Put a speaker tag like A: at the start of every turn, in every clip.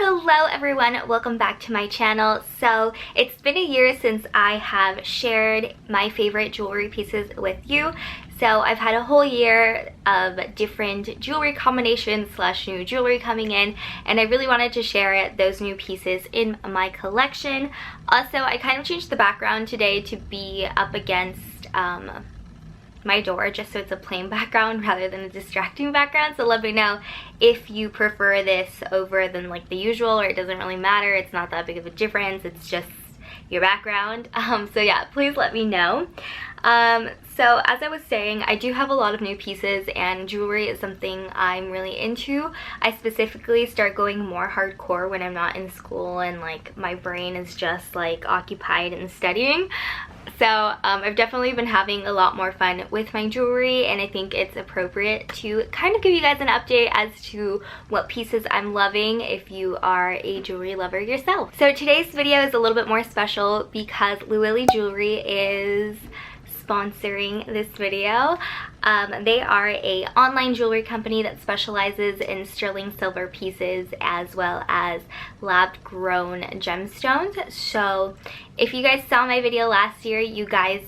A: Hello everyone, welcome back to my channel. So it's been a year since I have shared my favorite jewelry pieces with you. So I've had a whole year of different jewelry combinations / new jewelry coming in, and I really wanted to share those new pieces in my collection. Also, I kind of changed the background today to be up against my door, just so it's a plain background rather than a distracting background. So let me know if you prefer this over than like the usual, or it doesn't really matter. It's not that big of a difference, it's just your background. So yeah, please let me know. So as I was saying, I do have a lot of new pieces, and jewelry is something I'm really into. I specifically start going more hardcore when I'm not in school and like my brain is just like occupied in studying. So I've definitely been having a lot more fun with my jewelry, and I think it's appropriate to kind of give you guys an update as to what pieces I'm loving if you are a jewelry lover yourself. So today's video is a little bit more special because Louily Jewelry is sponsoring this video. They are a online jewelry company that specializes in sterling silver pieces as well as lab grown gemstones. So if you guys saw my video last year, you guys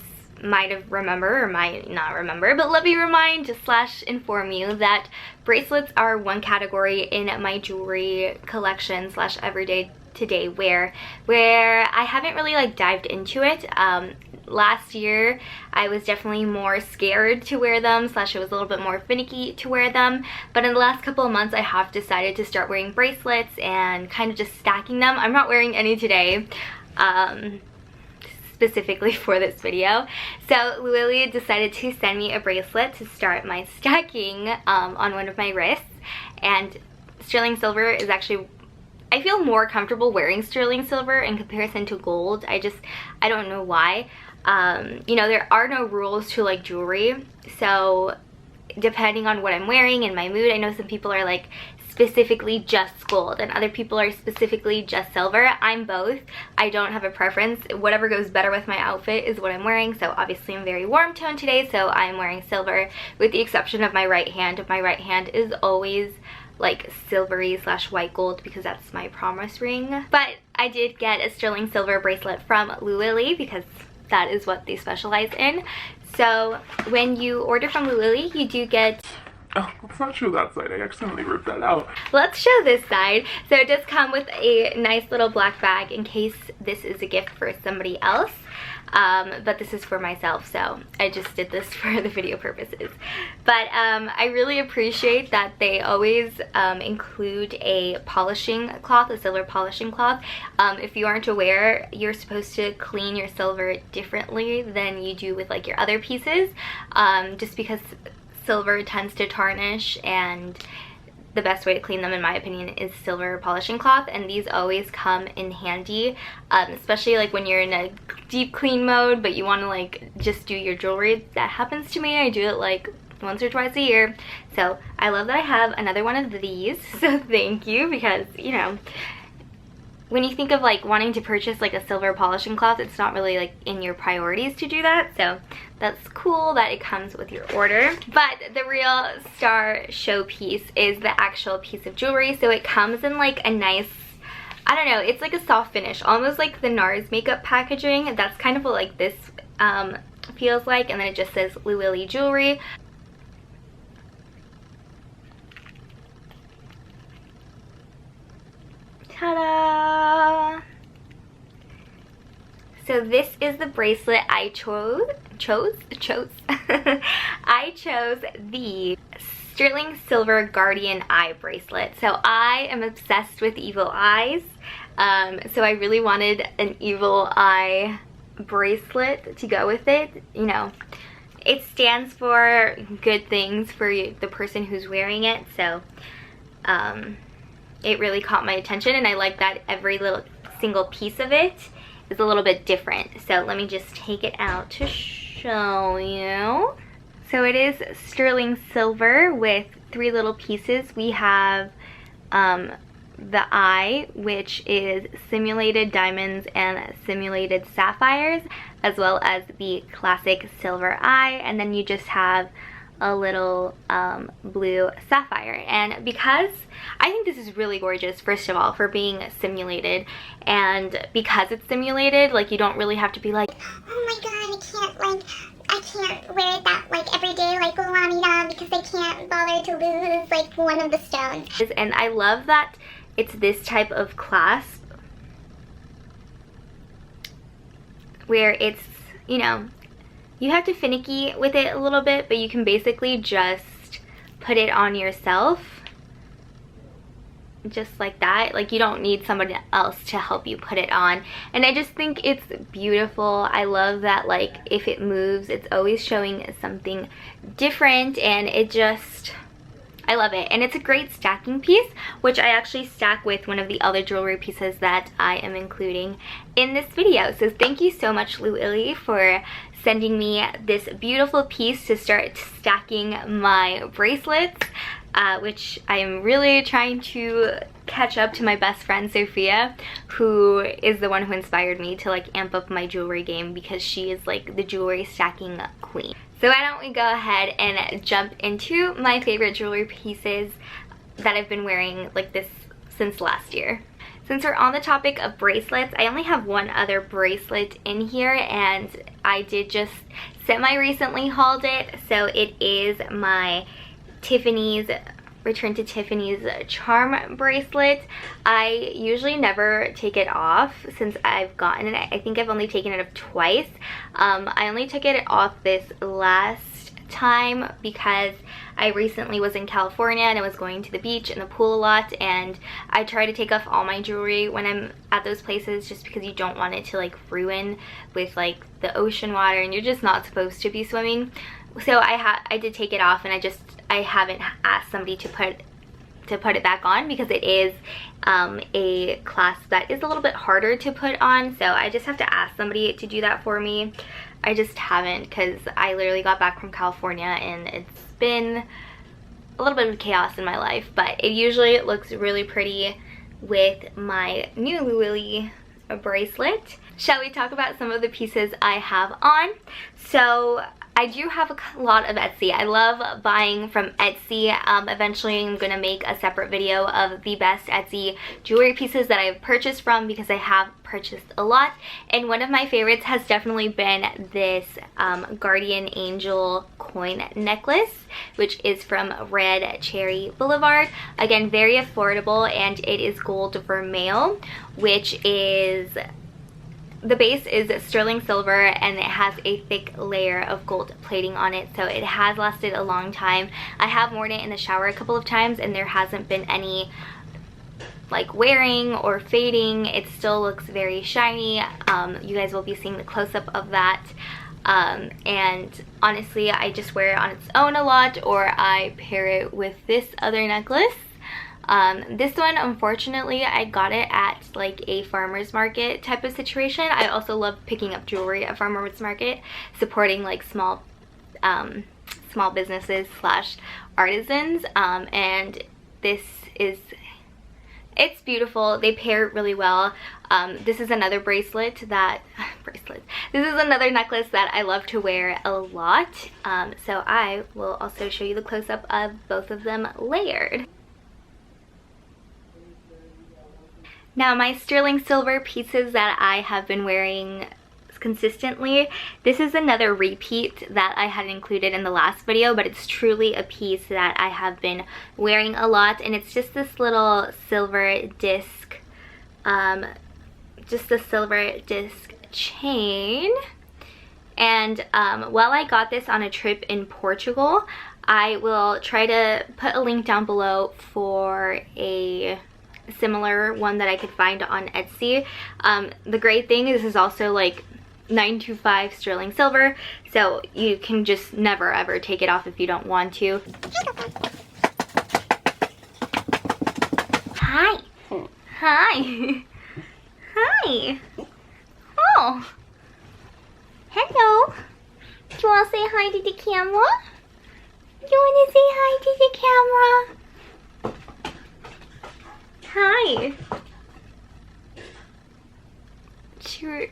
A: might have remember or might not remember, but let me remind / inform you that bracelets are one category in my jewelry collection / everyday today where I haven't really like dived into it. Last year I was definitely more scared to wear them / it was a little bit more finicky to wear them, but in the last couple of months I have decided to start wearing bracelets and kind of just stacking them. I'm not wearing any today, specifically for this video. So Louily decided to send me a bracelet to start my stacking on one of my wrists, and sterling silver is actually, I feel more comfortable wearing sterling silver in comparison to gold. I don't know why. You know, there are no rules to like jewelry, so depending on what I'm wearing and my mood, I know some people are like specifically just gold and other people are specifically just silver. I'm both. I don't have a preference. Whatever goes better with my outfit is what I'm wearing. So obviously I'm very warm toned today, so I'm wearing silver with the exception of my right hand. My right hand is always like silvery / white gold because that's my promise ring. But I did get a sterling silver bracelet from Louily because that is what they specialize in. So when you order from Louily, you do get...
B: Oh, let's not show that side. I accidentally ripped that out.
A: Let's show this side. So it does come with a nice little black bag in case this is a gift for somebody else. But this is for myself, so I just did this for the video purposes. But I really appreciate that they always include a polishing cloth, a silver polishing cloth. If you aren't aware, you're supposed to clean your silver differently than you do with like your other pieces, just because silver tends to tarnish, and the best way to clean them in my opinion is silver polishing cloth, and these always come in handy, especially like when you're in a deep clean mode but you want to like just do your jewelry. That happens to me. I do it like once or twice a year, so I love that I have another one of these. So thank you, because you know, when you think of like wanting to purchase like a silver polishing cloth, it's not really like in your priorities to do that, so that's cool that it comes with your order. But the real star showpiece is the actual piece of jewelry. So it comes in like a nice, I don't know, it's like a soft finish, almost like the NARS makeup packaging. That's kind of what like this feels like, and then it just says Louily Jewelry. Ta-da! So this is the bracelet I chose. I chose the sterling silver Guardian Eye Bracelet. So I am obsessed with evil eyes. So I really wanted an evil eye bracelet to go with it. You know, it stands for good things for the person who's wearing it. So it really caught my attention, and I like that every little single piece of it is a little bit different. So let me just take it out to show you. So it is sterling silver with 3 little pieces. We have the eye, which is simulated diamonds and simulated sapphires, as well as the classic silver eye, and then you just have a little blue sapphire. And because I think this is really gorgeous, first of all, for being simulated, and because it's simulated, like, you don't really have to be like,
C: oh my god, I can't wear that like every day like Louily because I can't bother to lose like one of the stones.
A: And I love that it's this type of clasp where it's, you know, you have to finicky with it a little bit, but you can basically just put it on yourself just like that. Like, you don't need somebody else to help you put it on. And I just think it's beautiful. I love that, like, if it moves, it's always showing something different, and it just, I love it. And it's a great stacking piece, which I actually stack with one of the other jewelry pieces that I am including in this video. So thank you so much, Louily, for sending me this beautiful piece to start stacking my bracelets, which I am really trying to catch up to my best friend Sophia, who is the one who inspired me to like amp up my jewelry game, because she is like the jewelry stacking queen. So why don't we go ahead and jump into my favorite jewelry pieces that I've been wearing like this since last year. Since we're on the topic of bracelets, I only have one other bracelet in here, and I did just semi-recently hauled it. So it is my Return to Tiffany's charm bracelet. I usually never take it off since I've gotten it. I think I've only taken it off twice. I only took it off this last time because I recently was in California and I was going to the beach and the pool a lot, and I try to take off all my jewelry when I'm at those places just because you don't want it to like ruin with like the ocean water, and you're just not supposed to be swimming. So I did take it off, and I haven't asked somebody to put it back on because it is a clasp that is a little bit harder to put on, so I just have to ask somebody to do that for me. I just haven't, because I literally got back from California and it's been a little bit of chaos in my life, but it usually looks really pretty with my new Louily bracelet. Shall we talk about some of the pieces I have on? So I do have a lot of Etsy. I love buying from Etsy. Eventually I'm going to make a separate video of the best Etsy jewelry pieces that I've purchased from, because I have purchased a lot. And one of my favorites has definitely been this Guardian Angel coin necklace, which is from Red Cherry Boulevard. Again, very affordable, and it is gold vermeil, which is, the base is sterling silver, and it has a thick layer of gold plating on it, so it has lasted a long time. I have worn it in the shower a couple of times and there hasn't been any like wearing or fading. It still looks very shiny. You guys will be seeing the close-up of that. And honestly, I just wear it on its own a lot, or I pair it with this other necklace. This one, unfortunately, I got it at like a farmer's market type of situation. I also love picking up jewelry at farmer's market, supporting like small businesses slash artisans. And this is, it's beautiful. They pair really well. This is another bracelet that, this is another necklace that I love to wear a lot. So I will also show you the close-up of both of them layered. Now, my sterling silver pieces that I have been wearing consistently, this is another repeat that I had included in the last video, but it's truly a piece that I have been wearing a lot, and it's just this little silver disc, just a silver disc chain. And while I got this on a trip in Portugal, I will try to put a link down below for a similar one that I could find on Etsy. The great thing is this is also like 925 sterling silver, so you can just never ever take it off if you don't want to. Hi. Hi. Hi. Oh. Hello. Do you want to say hi to the camera? Do you want to say hi to the camera? Hi. She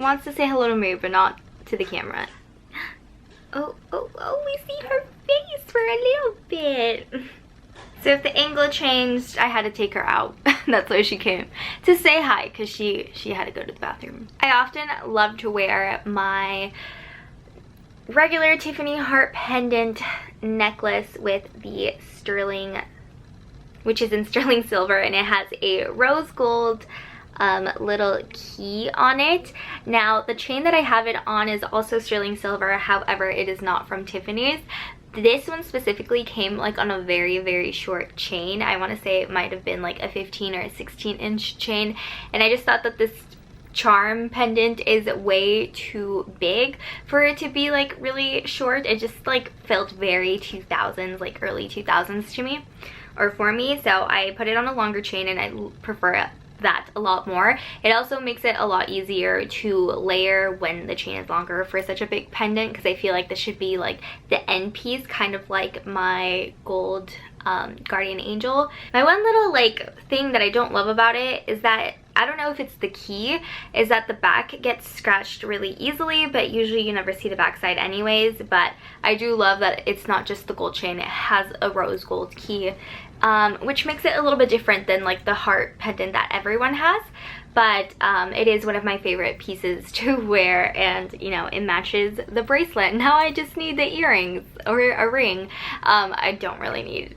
A: wants to say hello to me, but not to the camera. Oh, we see her face. for a little bit. So if the angle changed, I had to take her out. That's why she came to say hi, because she had to go to the bathroom. I often love to wear my regular Tiffany heart pendant necklace with the sterling, which is in sterling silver, and it has a rose gold little key on it. Now the chain that I have it on is also sterling silver, however it is not from Tiffany's. This one specifically came like on a very short chain. I want to say it might have been like a 15 or a 16-inch chain, and I just thought that this charm pendant is way too big for it to be like really short. It just like felt very 2000s, like early 2000s to me, or for me. So I put it on a longer chain, and I prefer that a lot more. It also makes it a lot easier to layer when the chain is longer for such a big pendant, because I feel like this should be like the end piece, kind of like my gold Guardian Angel. My one little like thing that I don't love about it is that, I don't know if it's the key, is that the back gets scratched really easily, but usually you never see the back side anyways. But I do love that it's not just the gold chain, it has a rose gold key, which makes it a little bit different than like the heart pendant that everyone has. But it is one of my favorite pieces to wear, and you know, it matches the bracelet. Now I just need the earrings or a ring. I don't really need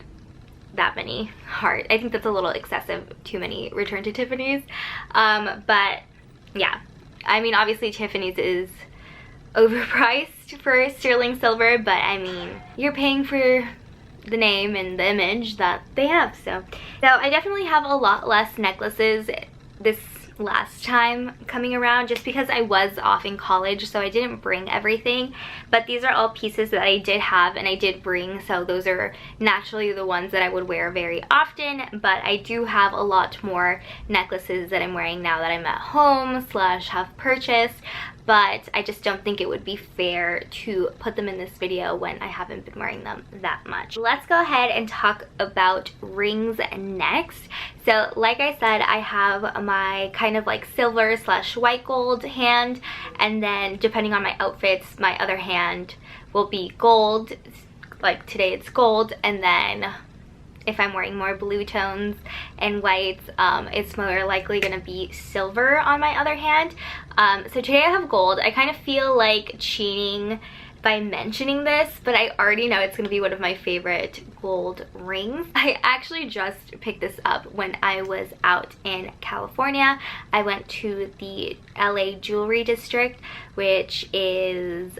A: that many heart. I think that's a little excessive, too many return to Tiffany's. But yeah, I mean, obviously Tiffany's is overpriced for sterling silver, but I mean, you're paying for the name and the image that they have. So I definitely have a lot less necklaces this last time coming around, just because I was off in college, so I didn't bring everything. But these are all pieces that I did have and I did bring, so those are naturally the ones that I would wear very often. But I do have a lot more necklaces that I'm wearing now that I'm at home slash have purchased, but I just don't think it would be fair to put them in this video when I haven't been wearing them that much. Let's go ahead and talk about rings next. So like I said, I have my kind of like silver slash white gold hand, and then depending on my outfits, my other hand will be gold. Like today it's gold, and then if I'm wearing more blue tones and whites, it's more likely gonna be silver on my other hand. So today I have gold. I kind of feel like cheating by mentioning this, but I already know it's gonna be one of my favorite gold rings. I actually just picked this up when I was out in California. I went to the LA jewelry district, which is,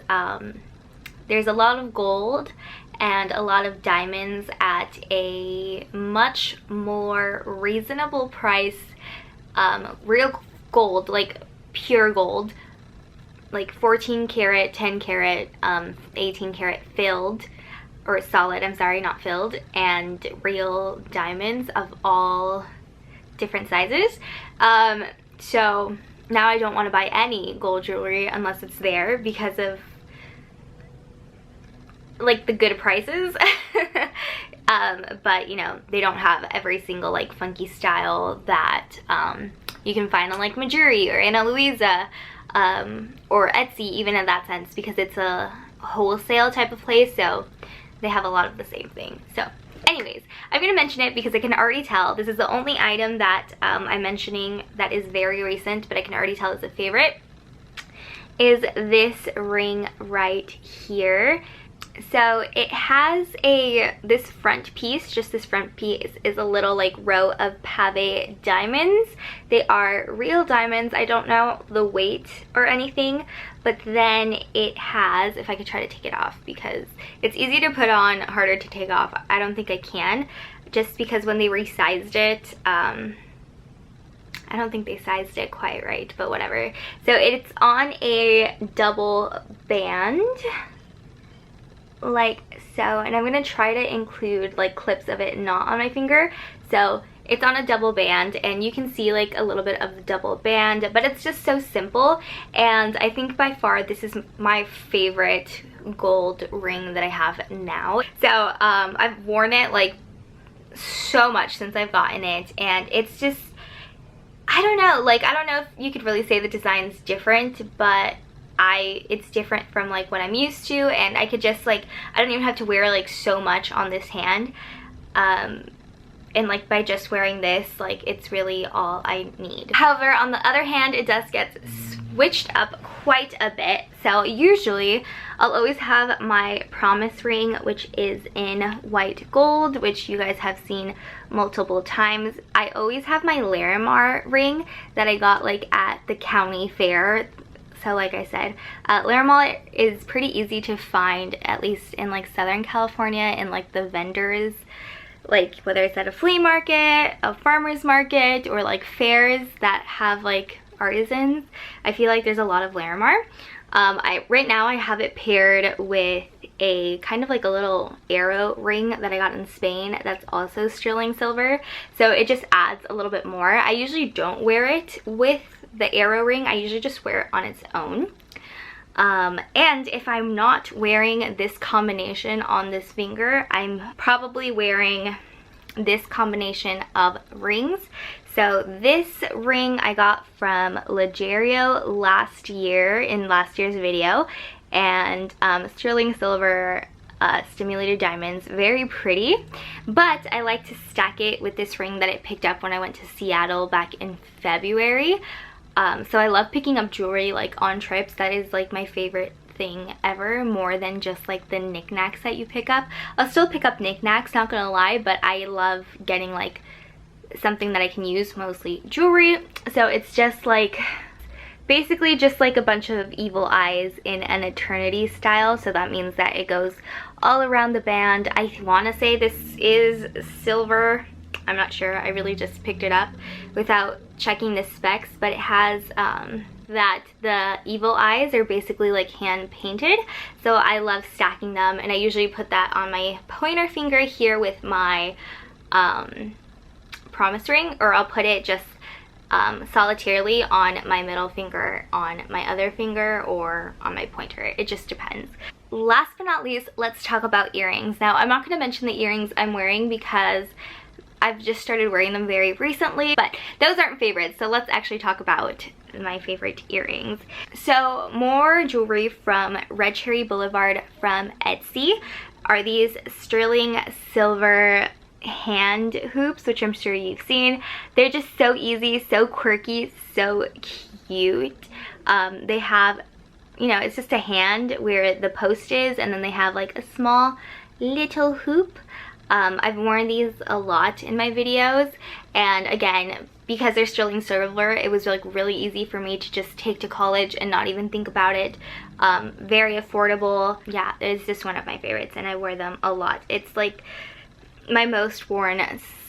A: there's a lot of gold and a lot of diamonds at a much more reasonable price. Real gold, like pure gold, like 14 karat, 10 karat, 18 karat filled, or solid, I'm sorry, not filled, and real diamonds of all different sizes. So now I don't want to buy any gold jewelry unless it's there, because of like the good prices. But you know, they don't have every single like funky style that you can find on like Majuri or Ana Luisa, or Etsy, even in that sense, because it's a wholesale type of place, so they have a lot of the same thing. So anyways, I'm gonna mention it because I can already tell this is the only item that I'm mentioning that is very recent, but I can already tell is a favorite, is this ring right here. So it has this front piece, just this front piece is a little like row of pave diamonds. They are real diamonds. I don't know the weight or anything, but then it has, if I could try to take it off, because it's easy to put on, harder to take off. I don't think I can, just because when they resized it, I don't think they sized it quite right, but whatever. So it's on a double band, like so, and I'm gonna try to include like clips of it not on my finger. So it's on a double band, and you can see like a little bit of the double band, but it's just so simple. And I think by far this is my favorite gold ring that I have now. So I've worn it like so much since I've gotten it, and it's just, I don't know, like I don't know if you could really say the design's different, but it's different from like what I'm used to, and I could just like, I don't even have to wear like so much on this hand. And like by just wearing this, like it's really all I need. However, on the other hand, it does get switched up quite a bit. So usually I'll always have my promise ring, which is in white gold, which you guys have seen multiple times. I always have my Larimar ring that I got like at the county fair. So like I said, Larimar is pretty easy to find, at least in like Southern California, in like the vendors, like whether it's at a flea market, a farmer's market, or like fairs that have like artisans. I feel like there's a lot of Larimar. Right now I have it paired with a kind of like a little arrow ring that I got in Spain that's also sterling silver, so it just adds a little bit more. I usually don't wear it with the arrow ring, I usually just wear it on its own. And if I'm not wearing this combination on this finger, I'm probably wearing this combination of rings. So this ring I got from Legerio last year, in last year's video, and sterling silver stimulated diamonds, very pretty. But I like to stack it with this ring that I picked up when I went to Seattle back in February. So I love picking up jewelry like on trips. That is like my favorite thing ever, more than just like the knickknacks that you pick up. I'll still pick up knickknacks, not gonna lie, but I love getting like something that I can use, mostly jewelry. So it's just like, basically just like a bunch of evil eyes in an eternity style. So that means that it goes all around the band. I want to say this is silver. I'm not sure, I really just picked it up without checking the specs, but it has that the evil eyes are basically like hand painted, so I love stacking them, and I usually put that on my pointer finger here with my promise ring, or I'll put it just solitarily on my middle finger, on my other finger, or on my pointer. It just depends. Last but not least, let's talk about earrings. Now, I'm not going to mention the earrings I'm wearing because I've just started wearing them very recently, but those aren't favorites, so let's actually talk about my favorite earrings. So more jewelry from Red Cherry Boulevard from Etsy are these sterling silver hand hoops, which I'm sure you've seen. They're just so easy, so quirky, so cute. They have, you know, it's just a hand where the post is, and then they have like a small little hoop. I've worn these a lot in my videos, and again, because they're sterling silver, it was like really easy for me to just take to college and not even think about it. Very affordable. Yeah, it's just one of my favorites, and I wear them a lot. It's like my most worn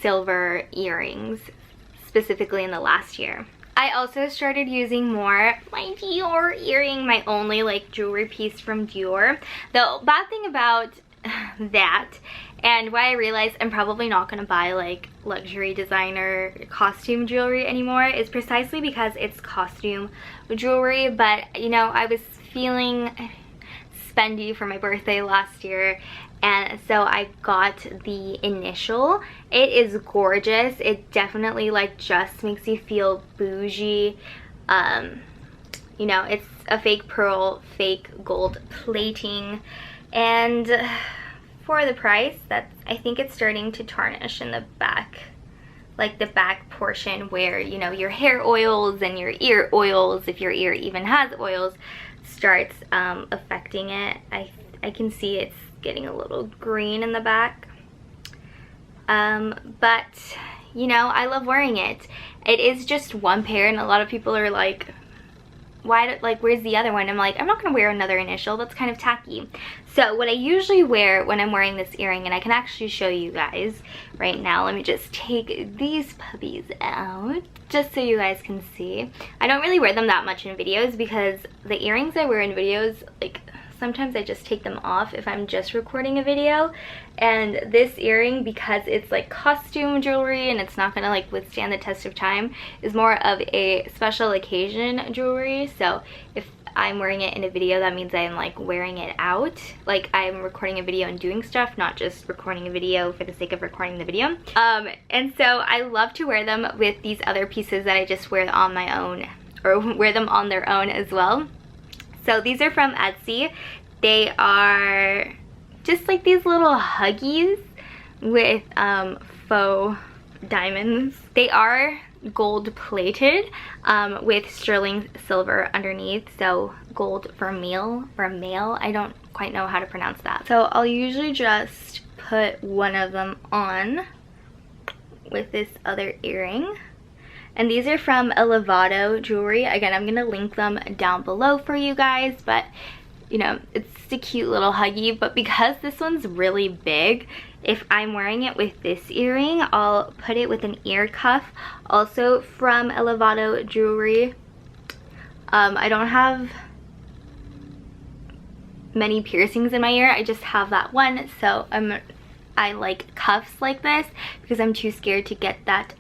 A: silver earrings, specifically in the last year. I also started using more my Dior earring, my only like jewelry piece from Dior. The bad thing about that, and why I realized I'm probably not going to buy like luxury designer costume jewelry anymore, is precisely because it's costume jewelry. But you know, I was feeling spendy for my birthday last year, and so I got the initial. It is gorgeous. It definitely like just makes you feel bougie. You know, it's a fake pearl, fake gold plating, and for the price, I think it's starting to tarnish in the back, like the back portion where, you know, your hair oils and your ear oils, if your ear even has oils, starts affecting it. I can see it's getting a little green in the back. But you know, I love wearing it. It is just one pair, and a lot of people are like, why, like, where's the other one? I'm like, I'm not gonna wear another initial, that's kind of tacky. So what I usually wear when I'm wearing this earring, and I can actually show you guys right now, let me just take these puppies out just so you guys can see. I don't really wear them that much in videos because the earrings I wear in videos, like, sometimes I just take them off if I'm just recording a video. And this earring, because it's like costume jewelry and it's not gonna like withstand the test of time, is more of a special occasion jewelry. So if I'm wearing it in a video, that means I'm like wearing it out, like I'm recording a video and doing stuff, not just recording a video for the sake of recording the video. And so I love to wear them with these other pieces that I just wear on my own, or wear them on their own as well. So these are from Etsy. They are just like these little huggies with faux diamonds. They are gold plated with sterling silver underneath, so gold vermeil. I don't quite know how to pronounce that. So I'll usually just put one of them on with this other earring. And these are from Elevado Jewelry. Again, I'm gonna link them down below for you guys, but you know, it's just a cute little huggy. But because this one's really big, if I'm wearing it with this earring, I'll put it with an ear cuff, also from Elevado Jewelry. I don't have many piercings in my ear, I just have that one, so I like cuffs like this because I'm too scared to get that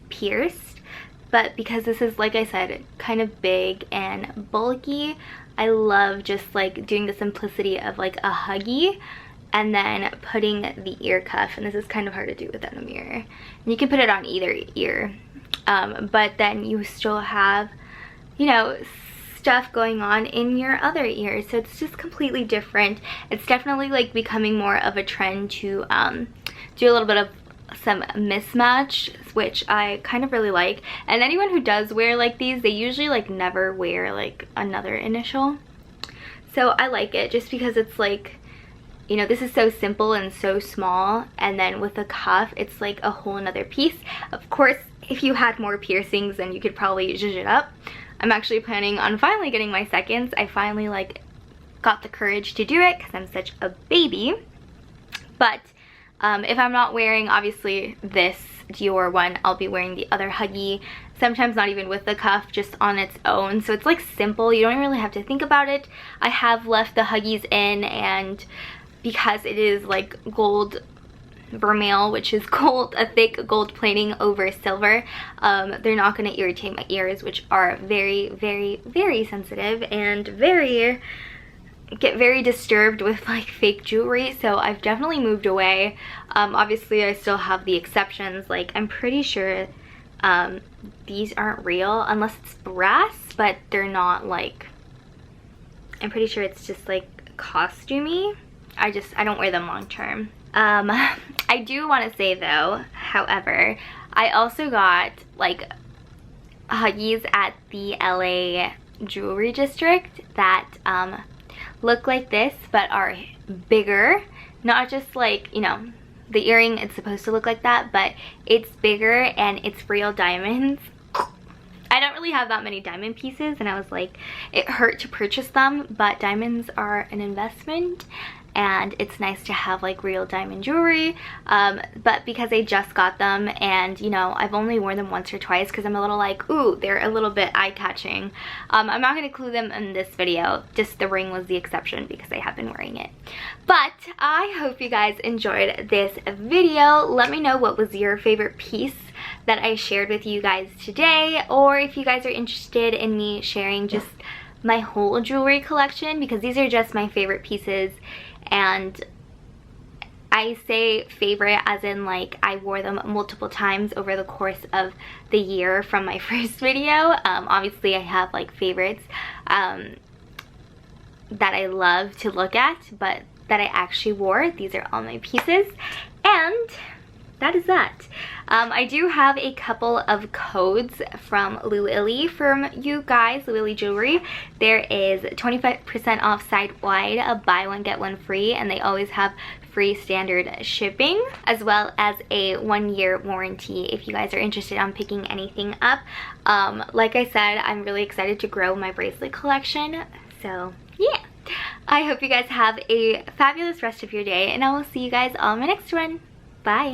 A: pierced. But because this is, like I said, kind of big and bulky, I love just like doing the simplicity of like a huggy and then putting the ear cuff, and this is kind of hard to do without a mirror. And you can put it on either ear, but then you still have, you know, stuff going on in your other ear, so it's just completely different. It's definitely like becoming more of a trend to do a little bit of some mismatch, which I kind of really like. And anyone who does wear like these, they usually like never wear like another initial, so I like it just because it's like, you know, this is so simple and so small, and then with a cuff it's like a whole another piece. Of course, if you had more piercings then you could probably zhuzh it up. I'm actually planning on finally getting my seconds. I finally like got the courage to do it because I'm such a baby. But if I'm not wearing obviously this Dior one, I'll be wearing the other huggy, sometimes not even with the cuff, just on its own. So it's like simple, you don't really have to think about it. I have left the huggies in, and because it is like gold vermeil, which is gold, a thick gold plating over silver, they're not going to irritate my ears, which are very, very, very sensitive and get very disturbed with like fake jewelry. So I've definitely moved away. Obviously I still have the exceptions, like I'm pretty sure these aren't real unless it's brass, but they're not, like, I'm pretty sure it's just like costumey. I don't wear them long term. I do want to say though, however, I also got like huggies at the LA jewelry district that look like this but are bigger. Not just like, you know, the earring, it's supposed to look like that, but it's bigger and it's real diamonds. I don't really have that many diamond pieces, and I was like, it hurt to purchase them, but diamonds are an investment and it's nice to have like real diamond jewelry. But because I just got them, and you know, I've only worn them once or twice because I'm a little like, ooh, they're a little bit eye-catching. I'm not going to include them in this video, just the ring was the exception because I have been wearing it. But I hope you guys enjoyed this video. Let me know what was your favorite piece that I shared with you guys today, or if you guys are interested in me sharing just my whole jewelry collection, because these are just my favorite pieces. And I say favorite as in like I wore them multiple times over the course of the year from my first video. Obviously I have like favorites that I love to look at, but that I actually wore. These are all my pieces, and that is that. I do have a couple of codes from Louily from you guys, Louily Jewelry. There is 25% off site-wide, a buy one get one free, and they always have free standard shipping, as well as a 1-year warranty if you guys are interested on picking anything up. Like I said, I'm really excited to grow my bracelet collection, so yeah. I hope you guys have a fabulous rest of your day, and I will see you guys all in my next one. Bye.